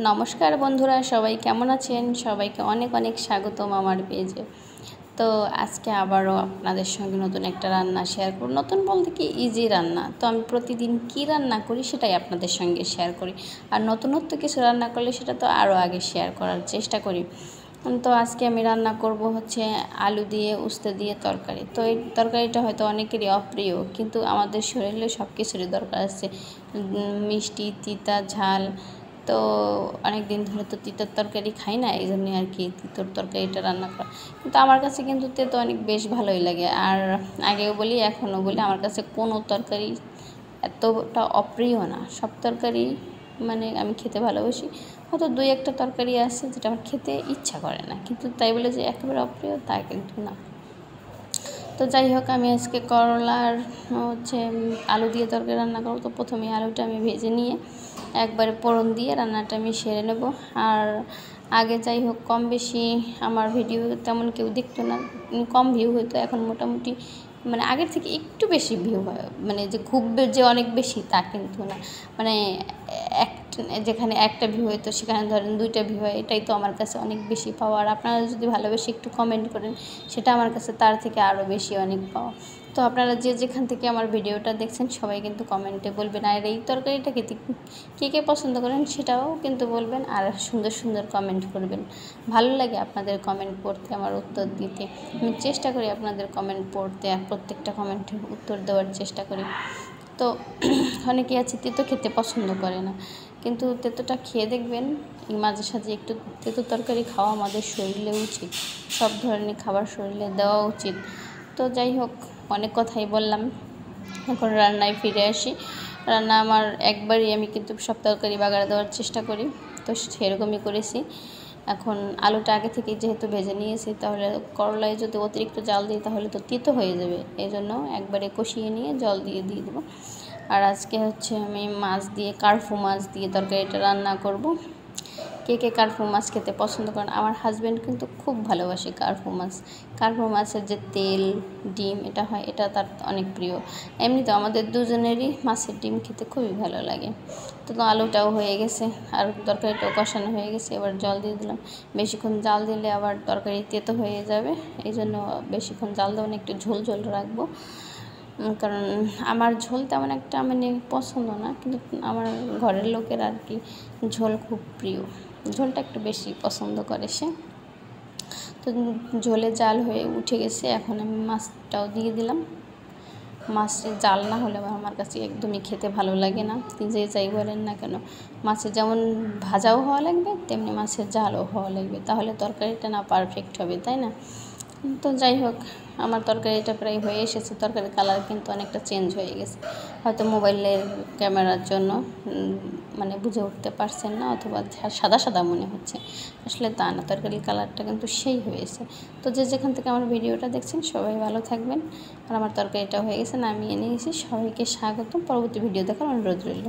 নমস্কার বন্ধুরা, সবাই কেমন আছেন? সবাইকে অনেক অনেক স্বাগতম আমার পেজে। তো আজকে আবারও আপনাদের সঙ্গে নতুন একটা রান্না শেয়ার করব। নতুন বলতে কি, ইজি রান্না। তো আমি প্রতিদিন কি রান্না করি সেটাই আপনাদের সঙ্গে শেয়ার করি। আর নতুনত্ব কিছু রান্না করলে সেটা তো আরও আগে শেয়ার করার চেষ্টা করি। তো আজকে আমি রান্না করব হচ্ছে আলু দিয়ে উস্তে দিয়ে তরকারি। তো এই তরকারিটা হয়তো অনেকেরই অপ্রিয়, কিন্তু আমাদের শরীরে সব কিছুরই দরকার আছে। মিষ্টি, তিতা, ঝাল। তো অনেক দিন ধরে তো তিতার তরকারি খাই না, এই জন্যই আর কি তিতোর তরকারিটা রান্না করা। কিন্তু আমার কাছে কিন্তু তেতো অনেক বেশ ভালোই লাগে। আর আগেও বলি, এখনও বলি, আমার কাছে কোনো তরকারি এতটা অপ্রিয় না। সব তরকারি মানে আমি খেতে ভালোবাসি। হয়তো দুই একটা তরকারি আছে যেটা আমার খেতে ইচ্ছা করে না, কিন্তু তাই বলে যে একেবারে অপ্রিয় তা কিন্তু না। তো যাই হোক, আমি আজকে করলার হচ্ছে আলু দিয়ে তরকারি রান্না করব। তো প্রথমে আলুটা আমি ভেজে নিয়ে একবারে ফোড়ন দিয়ে রান্নাটা আমি সেরে নেব। আর আগে যাই হোক কম বেশি আমার ভিডিও তেমন কেউ দেখতো না, কম ভিউ হতো। এখন মোটামুটি মানে আগের থেকে একটু বেশি ভিউ হয়, মানে যে খুব যে অনেক বেশি তা কিন্তু না। মানে যেখানে একটা ভিউ হয়তো সেখানে ধরেন 2টা ভিউ হয়, এটাই তো আমার কাছে অনেক বেশি পাওয়া। আর আপনারা যদি ভালোবেসে একটু কমেন্ট করেন, সেটা আমার কাছে তার থেকে আরও বেশি অনেক পাওয়া। তো আপনারা যে যেখান থেকে আমার ভিডিওটা দেখছেন সবাই কিন্তু কমেন্টে বলবেন, আর এই তরকারিটা খেতে কে কে পছন্দ করেন সেটাও কিন্তু বলবেন। আর সুন্দর সুন্দর কমেন্ট করবেন। ভালো লাগে আপনাদের কমেন্ট পড়তে, আমার উত্তর দিতে। আমি চেষ্টা করি আপনাদের কমেন্ট পড়তে আর প্রত্যেকটা কমেন্টের উত্তর দেওয়ার চেষ্টা করি। তো অনেকেই আছে তেতো খেতে পছন্দ করে না, কিন্তু তেতোটা খেয়ে দেখবেন। এই মাঝে সাঝে একটু তেতো তরকারি খাওয়া আমাদের শরীরে উচিত। সব ধরনের খাবার শরীরে দেওয়া উচিত। তো যাই হোক, অনেক কথাই বললাম, এখন রান্নায় ফিরে আসি। রান্না আমার একবারই আমি কিন্তু সব তরকারি বাগারে দেওয়ার চেষ্টা করি, তো সেরকমই করেছি। এখন আলুটা আগে থেকে যেহেতু ভেজে নিয়েছি, তাহলে করলায় যদি অতিরিক্ত জাল দিই তাহলে তো তিতো হয়ে যাবে, এই জন্য একবারে কষিয়ে নিয়ে জল দিয়ে দেবো। আর আজকে হচ্ছে আমি মাছ দিয়ে, কার্ফু মাছ দিয়ে তরকারিটা রান্না করব। কে কে কার্ফু মাছ খেতে পছন্দ করেন? আমার হাজব্যান্ড কিন্তু খুব ভালোবাসে কার্ফু মাছ। কার্ফু মাছের যে তেল, ডিম এটা হয়, এটা তার অনেক প্রিয়। এমনিতেও আমাদের দুজনেরই মাছের ডিম খেতে খুবই ভালো লাগে। তো আলুটাও হয়ে গেছে আর তরকারিটাও কষানো হয়ে গেছে, এবার জল দিয়ে দিলাম। বেশিক্ষণ জাল দিলে আবার তরকারি তেতো হয়ে যাবে, এই জন্য বেশিক্ষণ জাল দেবো না, একটু ঝোল ঝোল রাখবো। কারণ আমার ঝোল তেমন একটা মানে পছন্দ না, কিন্তু আমার ঘরের লোকের আর কি ঝোল খুব প্রিয়। ঝোলটা একটু বেশি পছন্দ করে সে। তো ঝোলে জাল হয়ে উঠে গেছে, এখন আমি মাছটাও দিয়ে দিলাম। মাছের জাল না হলে আমার কাছে একদমই খেতে ভালো লাগে না, যে যাই বলেন না কেন। মাছের যেমন ভাজাও হওয়া লাগবে, তেমনি মাছের জালও হওয়া লাগবে, তাহলে তরকারিটা না পারফেক্ট হবে, তাই না? তো যাই হোক, আমার তরকারিটা প্রায় হয়ে এসেছে। তরকারির কালার কিন্তু অনেকটা চেঞ্জ হয়ে গেছে, হয়তো মোবাইলের ক্যামেরার জন্য মানে বুঝে উঠতে পারছেন না, অথবা সাদা সাদা মনে হচ্ছে। আসলে তা না, তরকারির কালারটা কিন্তু সেই হয়েছে। তো যে যেখান থেকে আমার ভিডিওটা দেখছেন সবাই ভালো থাকবেন। আর আমার তরকারিটা হয়ে গেছে, নামিয়ে নিয়েছি। সবাইকে স্বাগত। পরবর্তী ভিডিও দেখার অনুরোধ রইল।